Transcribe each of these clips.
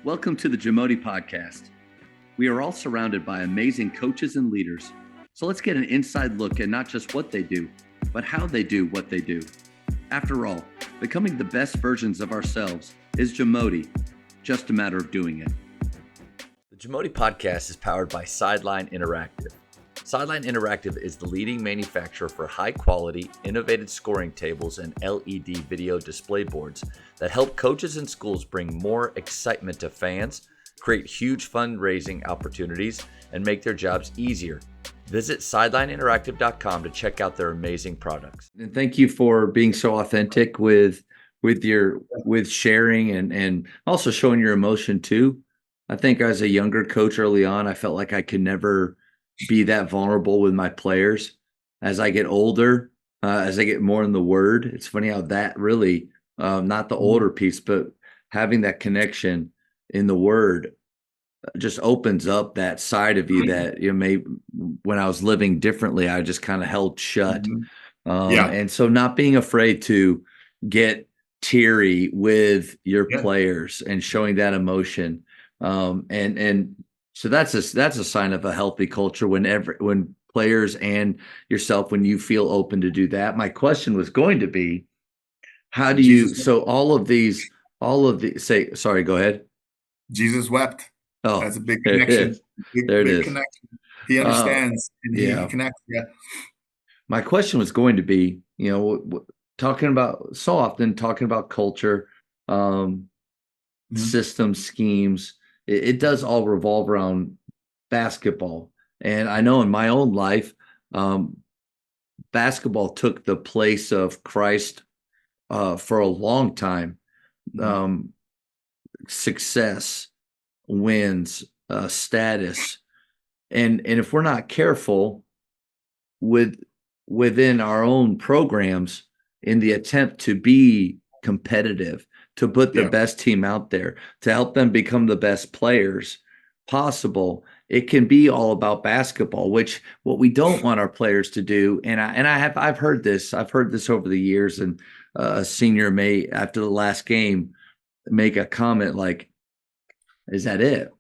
Welcome to the Jamodi podcast. We are all surrounded by amazing coaches and leaders. So let's get an inside look at not just what they do, but how they do what they do. After all, becoming the best versions of ourselves is Jamodi, just a matter of doing it. The Jamodi podcast is powered by Sideline Interactive. Sideline Interactive is the leading manufacturer for high-quality, innovative scoring tables and LED video display boards that help coaches and schools bring more excitement to fans, create huge fundraising opportunities, and make their jobs easier. Visit sidelineinteractive.com to check out their amazing products. And thank you for being so authentic with sharing and also showing your emotion too. I think as a younger coach early on, I felt like I could never be that vulnerable with my players. As I get older, as I get more in the word, it's funny how that really, not the older piece, but having that connection in the word just opens up that side of you that, maybe when I was living differently, I just kind of held shut. And so not being afraid to get teary with your players and showing that emotion. So that's a sign of a healthy culture when players and yourself, when you feel open to do that. My question was going to be, how do you, so all of these, sorry, go ahead. Jesus wept. Oh, that's a big connection. Big connection. He understands and he connects. Yeah. My question was going to be, talking about culture, systems, schemes. It does all revolve around basketball. And I know in my own life, basketball took the place of Christ for a long time. Success, wins, status. And if we're not careful within our own programs in the attempt to be competitive, to put the best team out there, to help them become the best players possible, it can be all about basketball, which what we don't want our players to do. And I've heard this over the years, and a senior may, after the last game, make a comment like, is that it?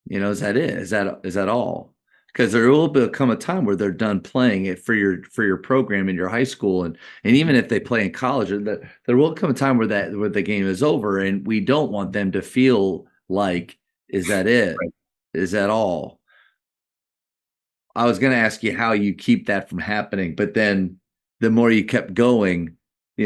Is that it? Is that all? Because there will become a time where they're done playing it for your program in your high school, and even if they play in college, there will come a time where the game is over, and we don't want them to feel like, is that it? Right. Is that all? I was going to ask you how you keep that from happening, but then the more you kept going,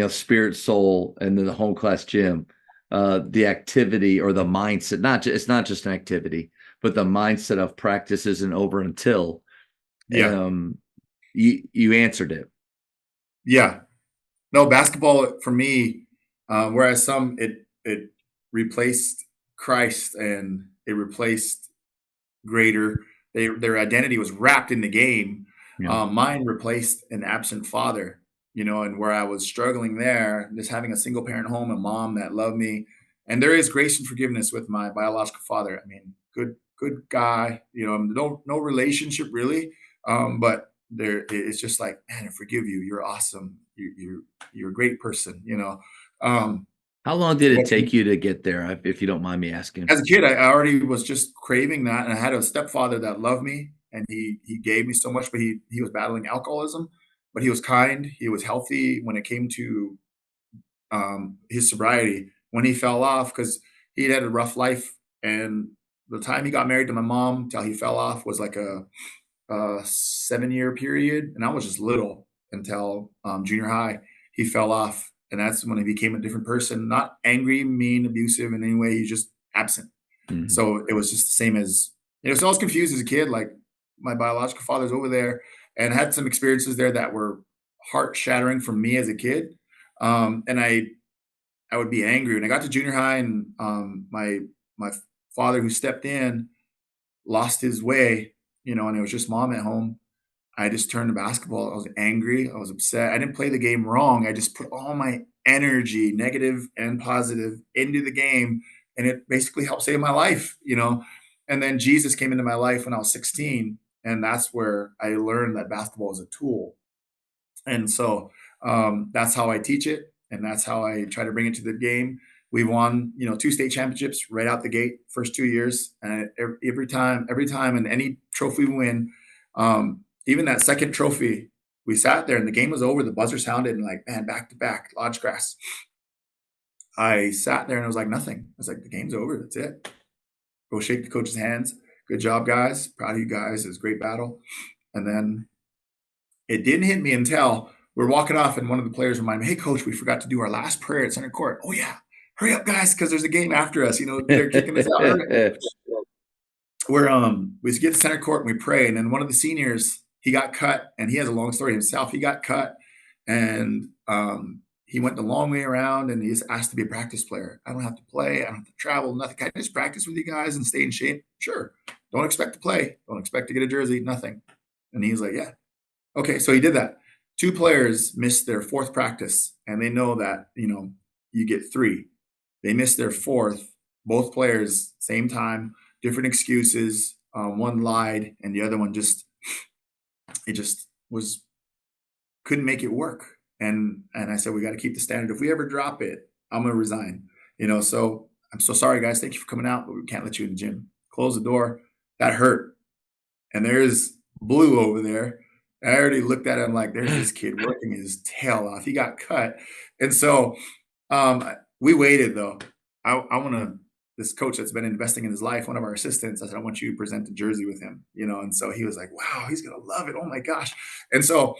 spirit, soul, and then the home class gym, the activity or the mindset, it's not just an activity, but the mindset of practice isn't over until you answered it. Yeah. No, basketball for me, whereas some it replaced Christ and it replaced greater. Their identity was wrapped in the game. Mine replaced an absent father, and where I was struggling there, just having a single parent home, a mom that loved me. And there is grace and forgiveness with my biological father. I mean, good guy, no relationship really. But it's just like, man, I forgive you. You're awesome. You're a great person, How long did it take you to get there, if you don't mind me asking? As a kid, I already was just craving that. And I had a stepfather that loved me, and he gave me so much, but he was battling alcoholism, but he was kind. He was healthy when it came to his sobriety. When he fell off, because he had a rough life, and the time he got married to my mom till he fell off was like a 7-year period. And I was just little until junior high. He fell off. And that's when he became a different person, not angry, mean, abusive in any way. He's just absent. Mm-hmm. So it was just the same as, so I was confused as a kid. Like, my biological father's over there, and had some experiences there that were heart shattering for me as a kid. And I would be angry when I got to junior high, and my father, who stepped in, lost his way, and it was just mom at home. I just turned to basketball. I was angry. I was upset. I didn't play the game wrong. I just put all my energy, negative and positive, into the game. And it basically helped save my life, And then Jesus came into my life when I was 16. And that's where I learned that basketball is a tool. And so that's how I teach it. And that's how I try to bring it to the game. We won, 2 state championships right out the gate, first 2 years. And every time and any trophy we win, even that second trophy, we sat there and the game was over. The buzzer sounded and like, man, back to back, Lodge Grass. I sat there and it was like nothing. I was like, the game's over. That's it. Go shake the coach's hands. Good job, guys. Proud of you guys. It was a great battle. And then it didn't hit me until we're walking off and one of the players reminded me, hey, coach, we forgot to do our last prayer at center court. Oh, yeah. Hurry up, guys, because there's a game after us. They're kicking us out. We get to center court and we pray. And then one of the seniors, he got cut, and he has a long story himself. He got cut, and he went the long way around, and he's asked to be a practice player. I don't have to play. I don't have to travel, nothing. Can I just practice with you guys and stay in shape? Sure. Don't expect to play. Don't expect to get a jersey, nothing. And he's like, yeah. Okay, so he did that. 2 players missed their 4th practice, and they know that, you get 3. They missed their 4th, both players, same time, different excuses. One lied, and the other one couldn't make it work. And I said, we got to keep the standard. If we ever drop it, I'm going to resign. So I'm so sorry, guys. Thank you for coming out, but we can't let you in the gym. Close the door. That hurt. And there's Blue over there. I already looked at him like, there's this kid working his tail off. He got cut. And so we waited, though. This coach that's been investing in his life, one of our assistants, I said, I want you to present the jersey with him, and so he was like, wow, he's going to love it. Oh my gosh. And so,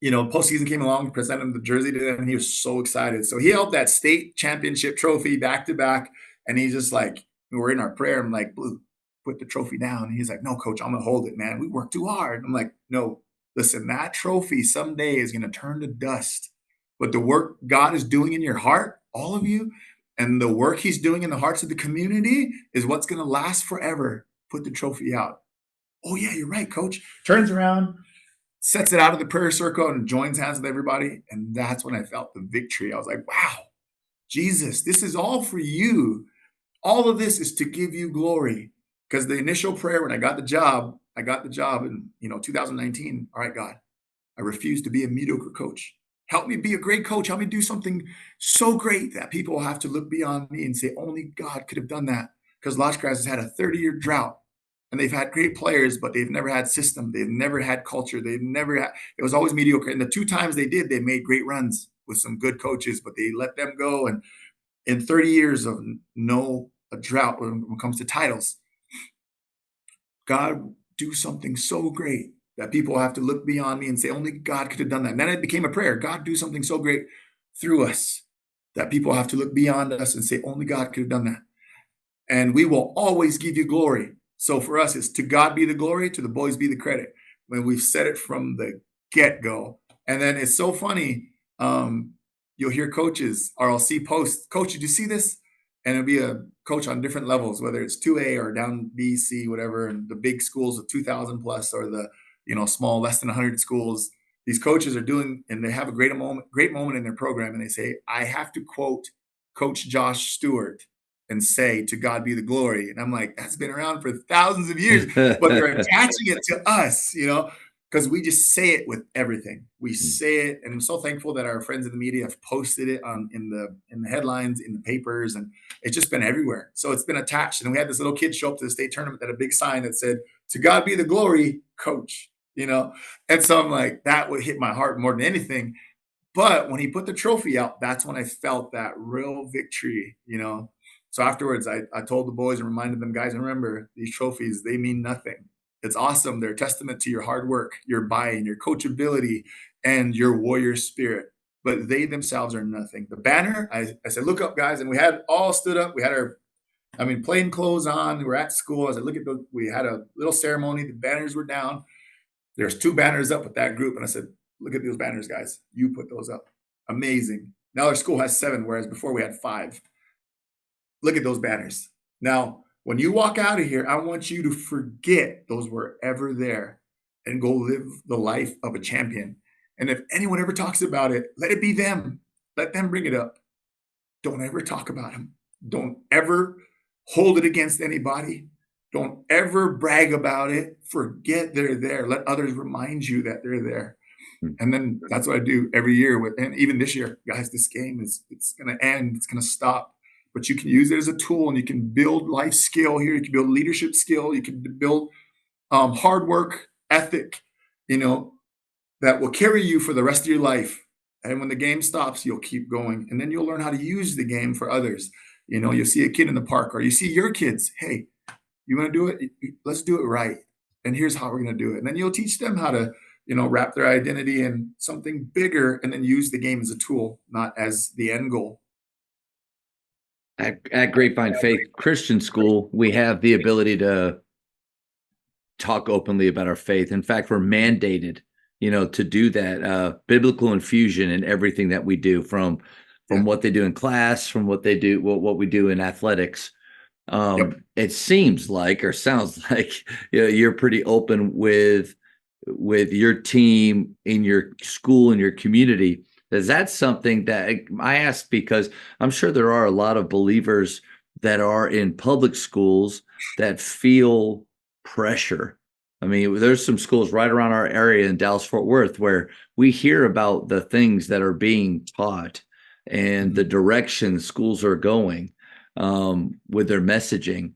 postseason came along, presented him the jersey to him, and he was so excited. So he held that state championship trophy back to back. And he's just like, we're in our prayer. I'm like, Blue, put the trophy down. And he's like, no, coach, I'm going to hold it, man. We worked too hard. I'm like, no, listen, that trophy someday is going to turn to dust. But the work God is doing in your heart, all of you, and the work he's doing in the hearts of the community is what's going to last forever. Put the trophy out. Oh, yeah, you're right, coach. Turns around, sets it out of the prayer circle and joins hands with everybody. And that's when I felt the victory. I was like, wow, Jesus, this is all for you. All of this is to give you glory. Because the initial prayer when I got the job in 2019. All right, God, I refuse to be a mediocre coach. Help me be a great coach. Help me do something so great that people will have to look beyond me and say, only God could have done that. Because Lodge Grass has had a 30-year drought, and they've had great players, but they've never had system. They've never had culture. It was always mediocre. And the 2 times they did, they made great runs with some good coaches, but they let them go. And in 30 years of a drought when it comes to titles, God, do something so great that people have to look beyond me and say, only God could have done that. And then it became a prayer. God, do something so great through us that people have to look beyond us and say, only God could have done that. And we will always give you glory. So for us, it's to God be the glory, to the boys be the credit. When we've said it from the get-go. And then it's so funny. You'll hear coaches, or I'll see posts, coach, did you see this? And it'll be a coach on different levels, whether it's 2A or down B, C, whatever, and the big schools of 2,000 plus, or the small, less than 100 schools. These coaches are doing, and they have a great moment in their program, and they say, I have to quote Coach Josh Stewart and say, to God be the glory. And I'm like, that's been around for thousands of years, but they're attaching it to us, because we just say it with everything. We say it, and I'm so thankful that our friends in the media have posted it in the headlines, in the papers, and it's just been everywhere. So it's been attached. And we had this little kid show up to the state tournament that had a big sign that said, to God be the glory, coach. And so I'm like, that would hit my heart more than anything. But when he put the trophy out, that's when I felt that real victory, So afterwards, I told the boys and reminded them, guys, remember, these trophies, they mean nothing. It's awesome. They're a testament to your hard work, your buy-in, your coachability, and your warrior spirit. But they themselves are nothing. The banner, I said, look up, guys. And we had all stood up. We had plain clothes on. We were at school. I said, look at we had a little ceremony. The banners were down. There's 2 banners up with that group. And I said, look at those banners, guys. You put those up. Amazing. Now our school has 7, whereas before we had 5. Look at those banners. Now, when you walk out of here, I want you to forget those were ever there and go live the life of a champion. And if anyone ever talks about it, let it be them. Let them bring it up. Don't ever talk about them. Don't ever hold it against anybody. Don't ever brag about it. Forget they're there. Let others remind you that they're there. And then that's what I do every year and even this year, guys, this game it's going to end. It's going to stop, but you can use it as a tool and you can build life skill here. You can build leadership skill. You can build hard work ethic, that will carry you for the rest of your life. And when the game stops, you'll keep going. And then you'll learn how to use the game for others. You'll see a kid in the park or you see your kids. Hey, you want to do it? Let's do it right. And here's how we're going to do it. And then you'll teach them how to, wrap their identity in something bigger and then use the game as a tool, not as the end goal. At Grapevine Faith Christian School, we have the ability to talk openly about our faith. In fact, we're mandated, to do that. Biblical infusion in everything that we do, from what they do in class, from what they do, what we do in athletics. It seems like, or sounds like, you're pretty open with your team in your school and your community. Is that something that I ask because I'm sure there are a lot of believers that are in public schools that feel pressure? I mean, there's some schools right around our area in Dallas-Fort Worth where we hear about the things that are being taught and the direction schools are going with their messaging.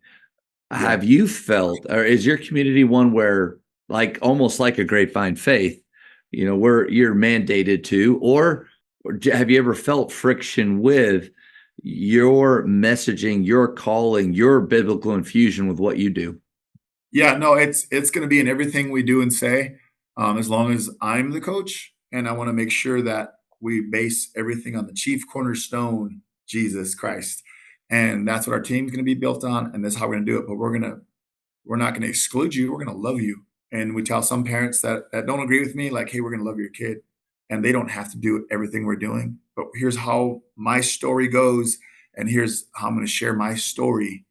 Yeah. Have you felt, or is your community one where, like, almost like a Grapevine Faith, where you're mandated to, or have you ever felt friction with your messaging, your calling, your biblical infusion with what you do? Yeah, no, it's going to be in everything we do and say, as long as I'm the coach, and I want to make sure that we base everything on the chief cornerstone, Jesus Christ, and that's what our team's going to be built on, and that's how we're going to do it. But we're not going to exclude you. We're going to love you, and we tell some parents that don't agree with me, like, hey, we're going to love your kid, and they don't have to do everything we're doing. But here's how my story goes, and here's how I'm going to share my story,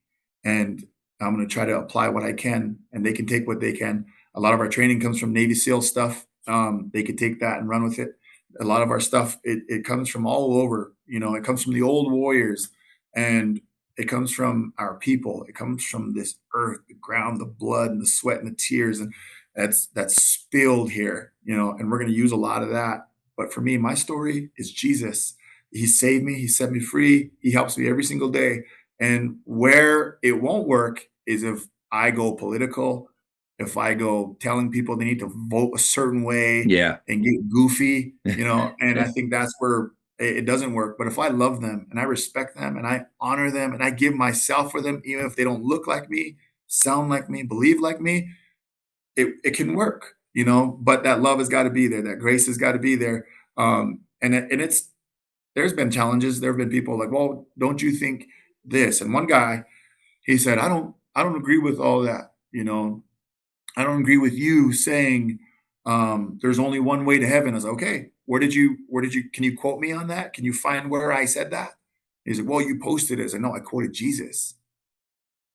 and I'm going to try to apply what I can, and they can take what they can. A lot of our training comes from Navy SEAL stuff. They could take that and run with it. A lot of our stuff, it comes from all over. It comes from the old warriors, and it comes from our people. It comes from this earth, the ground, the blood, and the sweat and the tears, and that's spilled here. And we're going to use a lot of that. But for me, my story is Jesus. He saved me. He set me free. He helps me every single day. And where it won't work is if I go political, if I go telling people they need to vote a certain way and get goofy, and I think that's where it doesn't work. But if I love them and I respect them and I honor them and I give myself for them, even if they don't look like me, sound like me, believe like me, it can work, but that love has got to be there. That grace has got to be there. There's been challenges. There have been people like, well, don't you think this? And one guy, he said, I don't agree with all that. I don't agree with you saying there's only one way to heaven. I was like, okay, can you quote me on that? Can you find where I said that? He said, well, you posted it. I said, no, I quoted Jesus.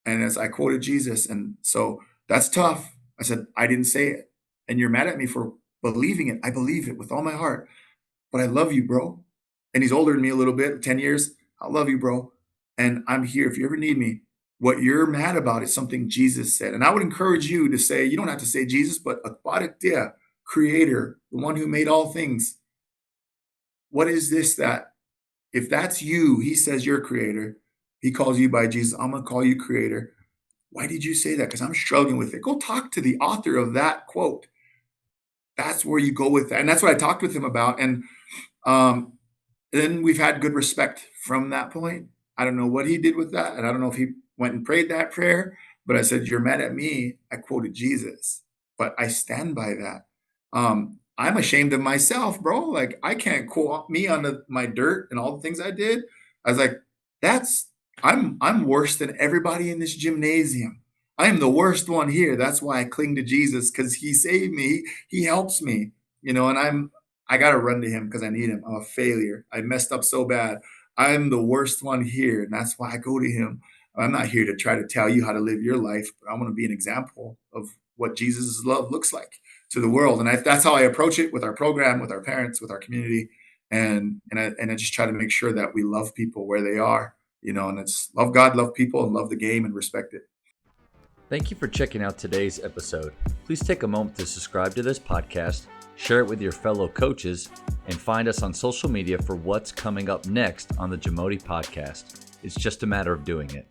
And as I quoted Jesus. And so that's tough. I said, I didn't say it. And you're mad at me for believing it. I believe it with all my heart, but I love you, bro. And he's older than me a little bit, 10 years. I love you, bro. And I'm here if you ever need me. What you're mad about is something Jesus said. And I would encourage you to say, you don't have to say Jesus, but Akbaratia, creator, the one who made all things. What is this that, if that's you, he says you're creator. He calls you by Jesus. I'm going to call you creator. Why did you say that? Because I'm struggling with it. Go talk to the author of that quote. That's where you go with that. And that's what I talked with him about. And then we've had good respect from that point. I don't know what he did with that. And I don't know if he went and prayed that prayer, but I said, you're mad at me. I quoted Jesus, but I stand by that. I'm ashamed of myself, bro. Like, I can't quote me on my dirt and all the things I did. I was like, I'm worse than everybody in this gymnasium. I am the worst one here. That's why I cling to Jesus, because he saved me. He helps me, and I got to run to him because I need him. I'm a failure. I messed up so bad. I'm the worst one here. And that's why I go to him. I'm not here to try to tell you how to live your life, but I want to be an example of what Jesus' love looks like to the world. And that's how I approach it with our program, with our parents, with our community. And I just try to make sure that we love people where they are, and it's love God, love people, and love the game and respect it. Thank you for checking out today's episode. Please take a moment to subscribe to this podcast, share it with your fellow coaches, and find us on social media for what's coming up next on the Jamodi podcast. It's just a matter of doing it.